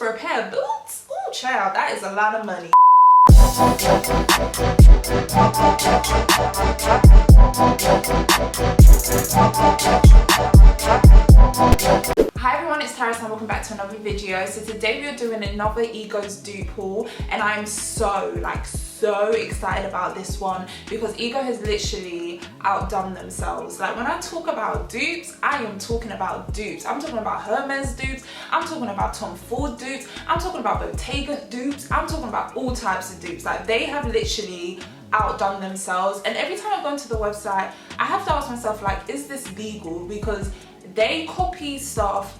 for a pair of boots? Oh child, that is a lot of money. Hi everyone, it's TAURUS and welcome back to another video. So today we are doing another Ego's dupe haul, and I'm so excited about this one because Ego has literally outdone themselves. Like, when I talk about dupes, I am talking about dupes. I'm talking about Hermes dupes, I'm talking about Tom Ford dupes, I'm talking about Bottega dupes, I'm talking about all types of dupes. Like, they have literally outdone themselves, and every time I go onto the website I have to ask myself, like, is this legal? Because they copy stuff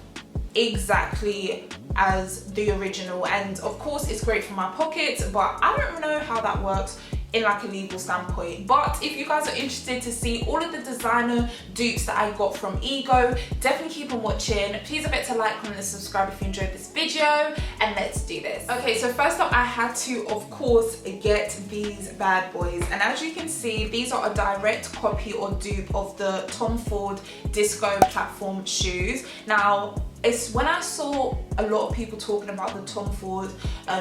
exactly as the original, and of course it's great for my pockets, but I don't know how that works in like a legal standpoint. But if you guys are interested to see all of the designer dupes that I got from Ego, definitely keep on watching. Please don't forget to like, comment and subscribe if you enjoyed this video, and let's do this. Okay, so first up I had to of course get these bad boys, and as you can see these are a direct copy or dupe of the Tom Ford disco platform shoes. Now, it's when I saw a lot of people talking about the Tom Ford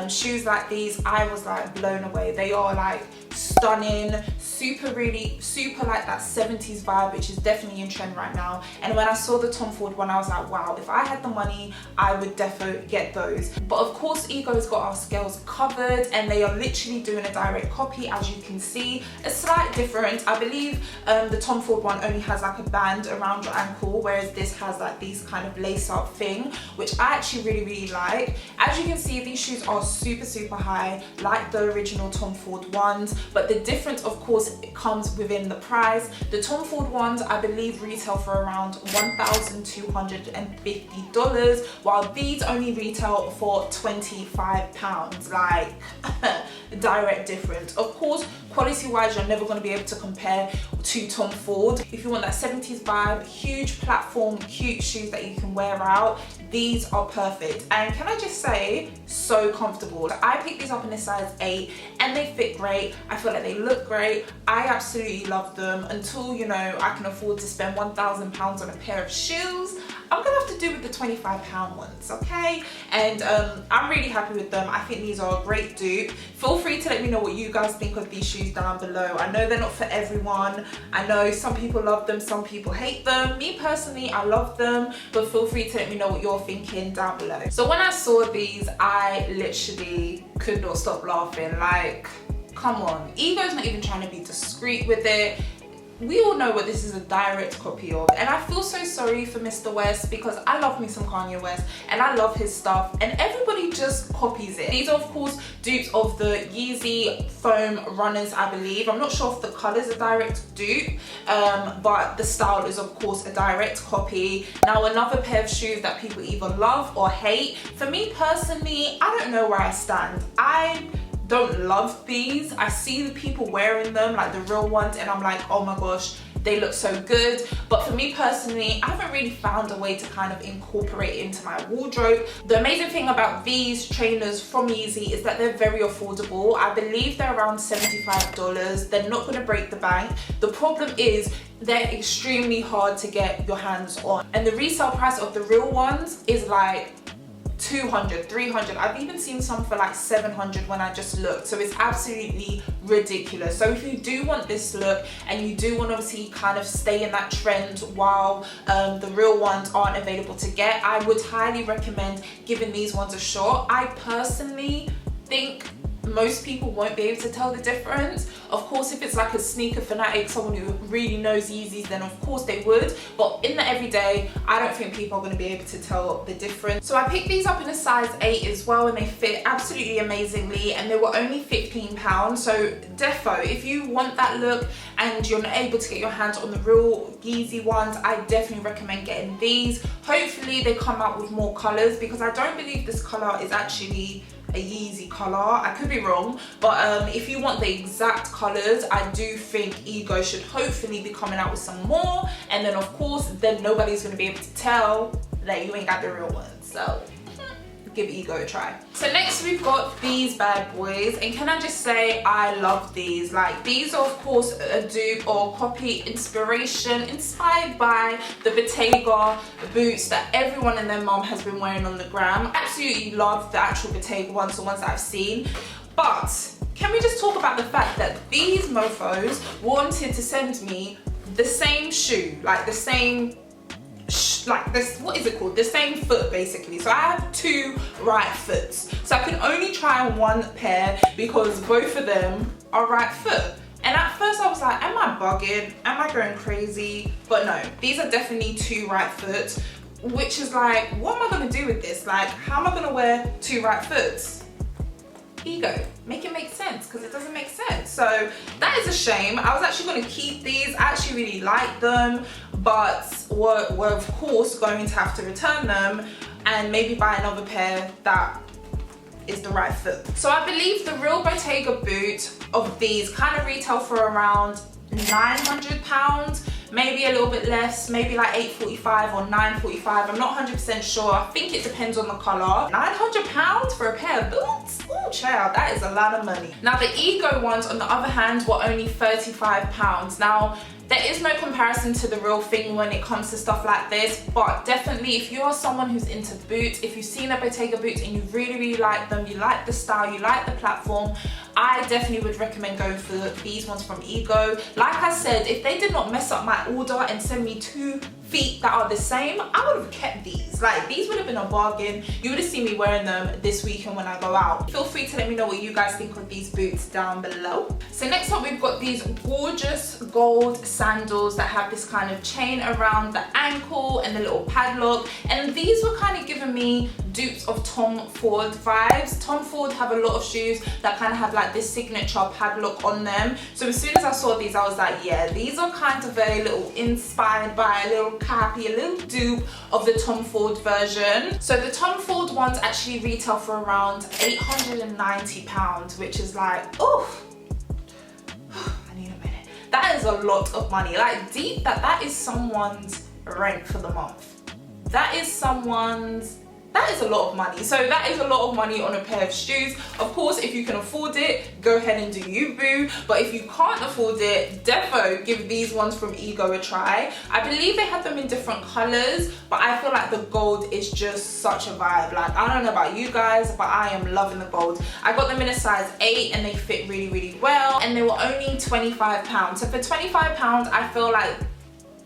shoes like these, I was like blown away. They are like stunning, super like that 70s vibe, which is definitely in trend right now. And when I saw the Tom Ford one, I was like, wow, if I had the money I would defo get those. But of course Ego's got our scales covered, and they are literally doing a direct copy. As you can see, a slight difference. I believe the Tom Ford one only has like a band around your ankle, whereas this has like these kind of lace up thing, which I actually really like. As you can see, these shoes are super high like the original Tom Ford ones, but the difference of course it comes within the price. The Tom Ford ones I believe retail for around $1,250, while these only retail for £25. Like direct difference. Of course quality wise you're never going to be able to compare to Tom Ford. If you want that 70s vibe, huge platform, cute shoes that you can wear out, these are perfect. And can I just say, so comfortable. I picked these up in a size 8 and they fit great. I feel like they look great. I absolutely love them. Until, you know, I can afford to spend £1,000 on a pair of shoes, I'm gonna have to do with the £25 ones, okay? And I'm really happy with them. I think these are a great dupe. Feel free to let me know what you guys think of these shoes down below. I know they're not for everyone. I know some people love them, some people hate them. Me personally, I love them, but feel free to let me know what you're thinking down below. So when I saw these, I literally could not stop laughing. Like, come on. Ego's not even trying to be discreet with it. We all know what this is a direct copy of, and I feel so sorry for Mr. West because I love me some Kanye West and I love his stuff, and everybody just copies it. These are of course dupes of the Yeezy foam runners, I believe. I'm not sure if the color is a direct dupe, but the style is of course a direct copy. Now, another pair of shoes that people either love or hate. For me personally, I don't know where I stand. I don't love these. I see the people wearing them, like the real ones, and I'm like, oh my gosh, they look so good. But for me personally, I haven't really found a way to kind of incorporate it into my wardrobe. The amazing thing about these trainers from Yeezy is that they're very affordable. I believe they're around $75. They're not going to break the bank. The problem is they're extremely hard to get your hands on, and the resale price of the real ones is like $200, $300. I've even seen some for like $700 when I just looked. So it's absolutely ridiculous. So if you do want this look and you do want to obviously kind of stay in that trend while the real ones aren't available to get, I would highly recommend giving these ones a shot. I personally think most people won't be able to tell the difference. Of course, if it's like a sneaker fanatic, someone who really knows Yeezys, then of course they would. But in the everyday, I don't think people are going to be able to tell the difference. So I picked these up in a size 8 as well, and they fit absolutely amazingly, and they were only £15. So defo, if you want that look and you're not able to get your hands on the real Yeezy ones, I definitely recommend getting these. Hopefully they come out with more colors, because I don't believe this color is actually a Yeezy color. I could be wrong, but if you want the exact colors, I do think Ego should hopefully be coming out with some more, and then of course then nobody's going to be able to tell that you ain't got the real ones. So give Ego a try. So next we've got these bad boys, and can I just say I love these. Like, these are of course a dupe or copy inspired by the Bottega boots that everyone and their mom has been wearing on the gram. I absolutely love the actual Bottega ones, the ones that I've seen. But can we just talk about the fact that these mofos wanted to send me the same shoe, like the same, like this, what is it called? The same foot basically. So I have two right foots. So I can only try on one pair because both of them are right foot. And at first I was like, am I bugging? Am I going crazy? But no, these are definitely two right foot, which is like, what am I gonna do with this? Like, how am I gonna wear two right foots? Ego, make it make sense, because it doesn't make sense. So that is a shame. I was actually going to keep these. I actually really like them, but we're of course going to have to return them and maybe buy another pair that is the right foot. So I believe the real Bottega boot of these kind of retail for around £900, maybe a little bit less, maybe like £845 or £945. I'm not 100% sure. I think it depends on the color. £900 for a pair of boots? Oh child, that is a lot of money. Now the Ego ones on the other hand were only £35. Now there is no comparison to the real thing when it comes to stuff like this, but definitely if you are someone who's into boots, if you've seen the Bottega boots and you really like them, you like the style, you like the platform, I definitely would recommend going for these ones from Ego. Like I said, if they did not mess up my order and send me 2 feet that are the same, I would have kept these. Like, these would have been a bargain. You would have seen me wearing them this weekend when I go out. Feel free to let me know what you guys think of these boots down below. So next up we've got these gorgeous gold sandals that have this kind of chain around the ankle and the little padlock, and these were kind of giving me dupes of Tom Ford vibes. Tom Ford have a lot of shoes that kind of have like this signature padlock on them. So as soon as I saw these, I was like, yeah, these are kind of a little inspired by a little copy, a little dupe of the Tom Ford version. So the Tom Ford ones actually retail for around £890, which is like, oh, I need a minute. That is a lot of money. Like, deep that is someone's rent for the month. That is a lot of money. So that is a lot of money on a pair of shoes. Of course, if you can afford it, go ahead and do you, boo. But if you can't afford it, defo give these ones from Ego a try. I believe they have them in different colors, but I feel like the gold is just such a vibe. Like, I don't know about you guys, but I am loving the gold. I got them in a size 8 and they fit really well, and they were only £25. So for £25, I feel like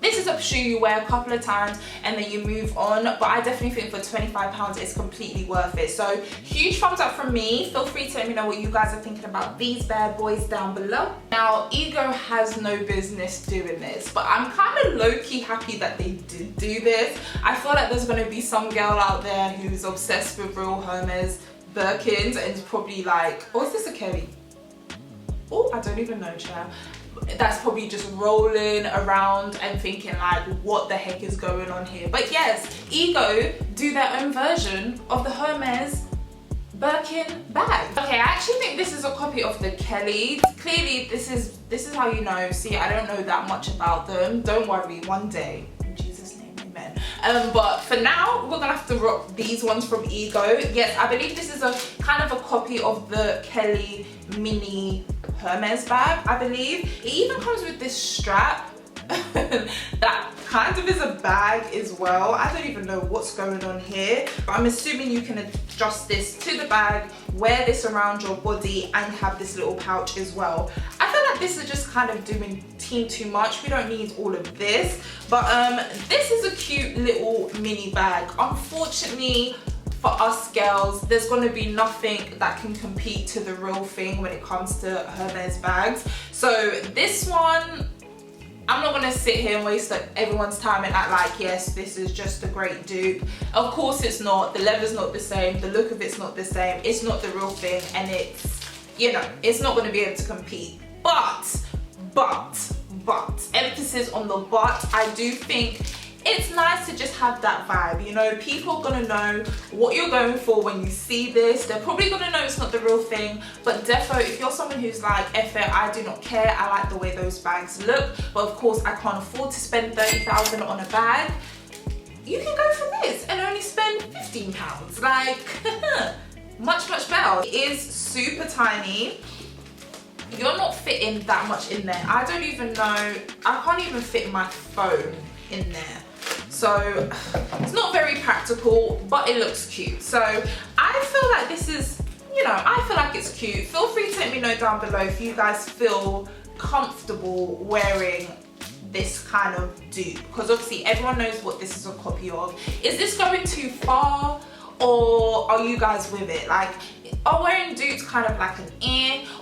this is a shoe you wear a couple of times and then you move on, but I definitely think for £25 it's completely worth it. So huge thumbs up from me. Feel free to let me know what you guys are thinking about these bad boys down below. Now, Ego has no business doing this, but I'm kind of low-key happy that they did do this. I feel like there's going to be some girl out there who's obsessed with real Hermes Birkins and is probably like, oh, is this a KADY? Oh, I don't even know, child. That's probably just rolling around and thinking like, what the heck is going on here? But yes, Ego do their own version of the Hermes Birkin bag. Okay, I actually think this is a copy of the Kelly. Clearly this is how you know. See, I don't know that much about them. Don't worry, one day, in Jesus' name, amen. But for now, we're gonna have to rock these ones from Ego. Yes, I believe this is a kind of a copy of the Kelly mini Hermes bag, I believe. It even comes with this strap that kind of is a bag as well. I don't even know what's going on here, but I'm assuming you can adjust this to the bag, wear this around your body, and have this little pouch as well. I feel like this is just kind of doing too much. We don't need all of this, but this is a cute little mini bag. Unfortunately for us girls, there's going to be nothing that can compete to the real thing when it comes to Hermes bags. So this one, I'm not going to sit here and waste like everyone's time and act like, yes, this is just a great dupe. Of course it's not. The leather's not the same, the look of it's not the same, it's not the real thing, and it's, you know, it's not going to be able to compete. But emphasis on the but, I do think it's nice to just have that vibe, you know. People are gonna know what you're going for when you see this. They're probably gonna know it's not the real thing, but defo, if you're someone who's like, F it, I do not care, I like the way those bags look, but of course I can't afford to spend 30,000 on a bag, you can go for this and only spend £15. Like, much better. It is super tiny. You're not fitting that much in there. I don't even know, I can't even fit my phone in there. So it's not very practical, but it looks cute. So I feel like this is, you know, I feel like it's cute. Feel free to let me know down below if you guys feel comfortable wearing this kind of dupe, because obviously everyone knows what this is a copy of. Is this going too far, or are you guys with it? Like, are wearing dupes kind of like an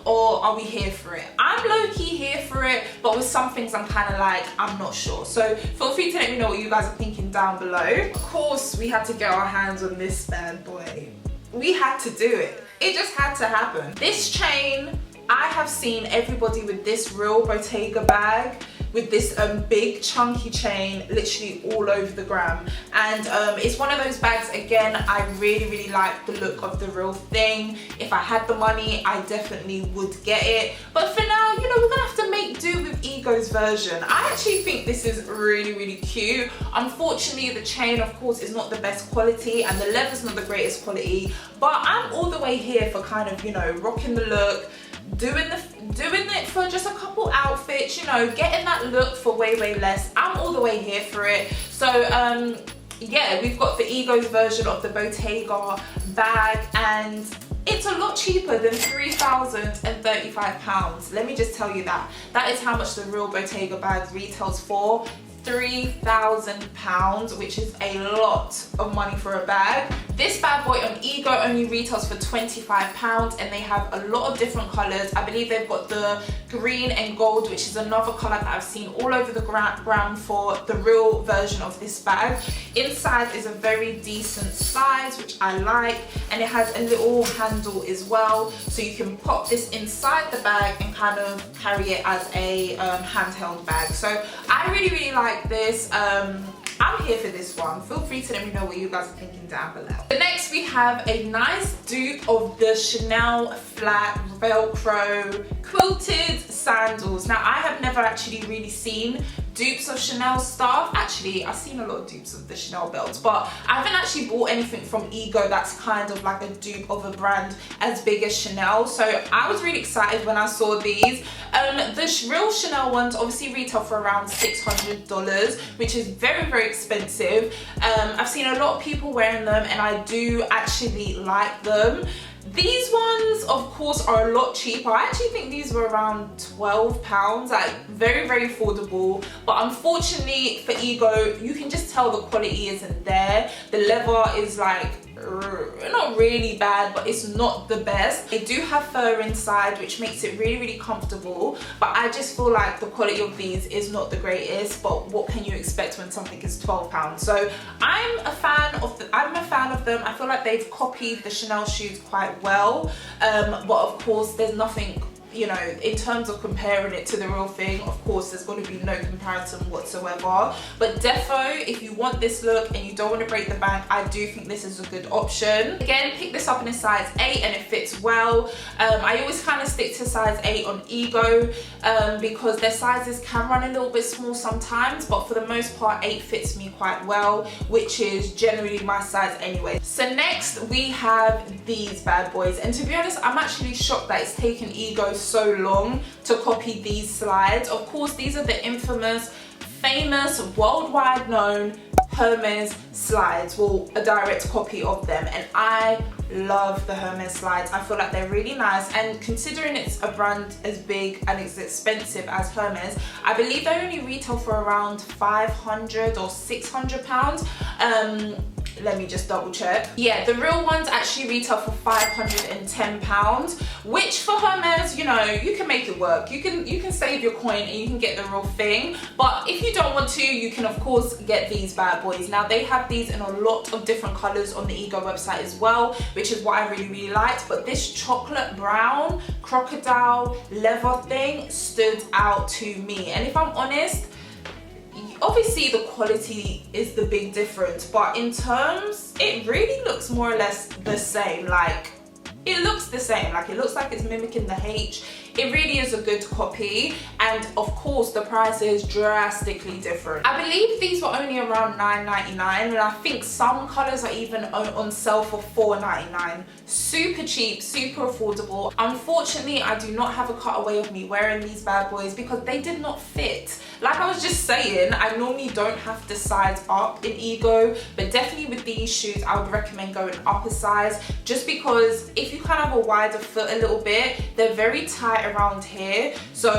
or are we here for it? I'm low-key here for it, but with some things I'm kind of like, I'm not sure. So feel free to let me know what you guys are thinking down below. Of course, we had to get our hands on this bad boy. We had to do it. It just had to happen. This chain, I have seen everybody with this real Bottega bag with this big chunky chain literally all over the gram, and it's one of those bags, again, I really like the look of the real thing. If I had the money, I definitely would get it, but for now, you know, we're gonna have to make do with Ego's version. I actually think this is really cute. Unfortunately, the chain, of course, is not the best quality and the leather's not the greatest quality, but I'm all the way here for kind of, you know, rocking the look, doing it for just a couple outfits, you know, getting that look for way less. I'm all the way here for it. So yeah, we've got the Ego's version of the Bottega bag, and it's a lot cheaper than £3,035. Let me just tell you that. That is how much the real Bottega bag retails for. £3,000, which is a lot of money for a bag. This bad boy on Ego only retails for £25, and they have a lot of different colors. I believe they've got the green and gold, which is another color that I've seen all over the gram for the real version of this bag. Inside is a very decent size, which I like, and it has a little handle as well, so you can pop this inside the bag and kind of carry it as a handheld bag. So I really like this. I'm here for this one. Feel free to let me know what you guys are thinking down below. But next we have a nice dupe of the Chanel flat Velcro quilted sandals. Now, I have never actually really seen dupes of Chanel stuff. Actually, I've seen a lot of dupes of the Chanel belts, but I haven't actually bought anything from Ego that's kind of like a dupe of a brand as big as Chanel. So I was really excited when I saw these. The real Chanel ones obviously retail for around $600, which is very expensive. I've seen a lot of people wearing them, and I do actually like them. These ones, of course, are a lot cheaper. I actually think these were around £12, like very affordable. But unfortunately for Ego, you can just tell the quality isn't there. The leather is like not really bad, but it's not the best. They do have fur inside, which makes it really comfortable, but I just feel like the quality of these is not the greatest. But what can you expect when something is £12? So I'm a fan of them. I feel like they've copied the Chanel shoes quite well, but of course there's nothing, you know, in terms of comparing it to the real thing, of course there's going to be no comparison whatsoever. But defo, if you want this look and you don't want to break the bank, I do think this is a good option. Again, pick this up in a size 8 and it fits well. I always kind of stick to size 8 on Ego because their sizes can run a little bit small sometimes, but for the most part 8 fits me quite well, which is generally my size anyway. So next we have these bad boys, and to be honest, I'm actually shocked that it's taken Ego so long to copy these slides. Of course, these are the infamous, famous, worldwide known Hermes Slides, well, a direct copy of them, and I love the Hermes Slides. I feel like they're really nice, and considering it's a brand as big and as expensive as Hermes, I believe they only retail for around £500 or £600. Let me just double check. Yeah, the real ones actually retail for £510, which for Hermes, you know, you can make it work. You can save your coin and you can get the real thing. But if you don't want to, you can of course get these bad boys. Now they have these in a lot of different colors on the Ego website as well, which is what I really liked. But this chocolate brown crocodile leather thing stood out to me. And if I'm honest, obviously the quality is the big difference, but in terms, it really looks more or less the same. Like, it looks the same. Like, it looks like it's mimicking the H. it really is a good copy, and of course the price is drastically different. I believe these were only around $9.99, and I think some colors are even on sale for $4.99. Super cheap, super affordable. Unfortunately, I do not have a cutaway of me wearing these bad boys because they did not fit. Like I was just saying, I normally don't have to size up in Ego, but definitely with these shoes I would recommend going up a size, just because if you kind of have a wider foot a little bit, they're very tight around here. So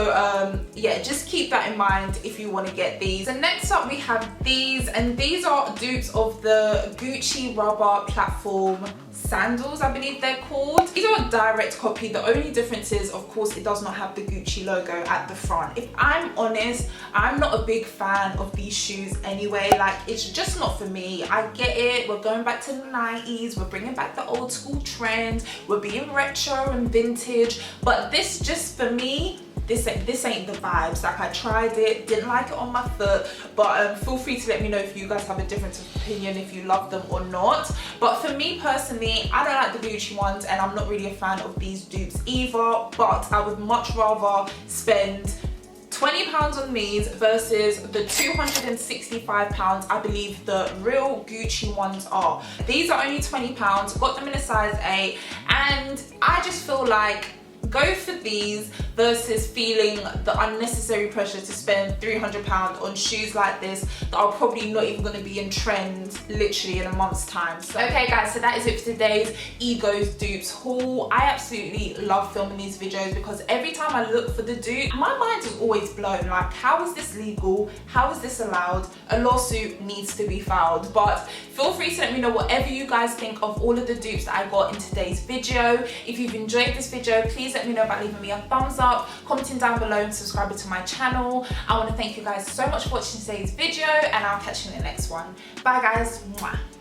yeah, just keep that in mind if you want to get these. And next up we have these, and these are dupes of the Gucci rubber platform sandals, I believe they're called. These are a direct copy. The only difference is, of course, it does not have the Gucci logo at the front. If I'm honest, I'm not a big fan of these shoes anyway. Like, it's just not for me. I get it, we're going back to the 90s, we're bringing back the old school trend, we're being retro and vintage, but this just, for me, this ain't the vibes. Like, I tried it, didn't like it on my foot, but feel free to let me know if you guys have a different opinion, if you love them or not. But for me personally, I don't like the Gucci ones, and I'm not really a fan of these dupes either, but I would much rather spend £20 on these versus the £265 I believe the real Gucci ones are. These are only £20, got them in a size 8, and I just feel like go for these versus feeling the unnecessary pressure to spend £300 on shoes like this that are probably not even going to be in trend literally in a month's time. So, okay guys, so that is it for today's Ego's dupes haul. I absolutely love filming these videos because every time I look for the dupe, my mind is always blown. Like, how is this legal? How is this allowed? A lawsuit needs to be filed. But feel free to let me know whatever you guys think of all of the dupes that I got in today's video. If you've enjoyed this video, please let me know by leaving me a thumbs up, commenting down below, and subscribing to my channel. I want to thank you guys so much for watching today's video, and I'll catch you in the next one. Bye guys. Mwah.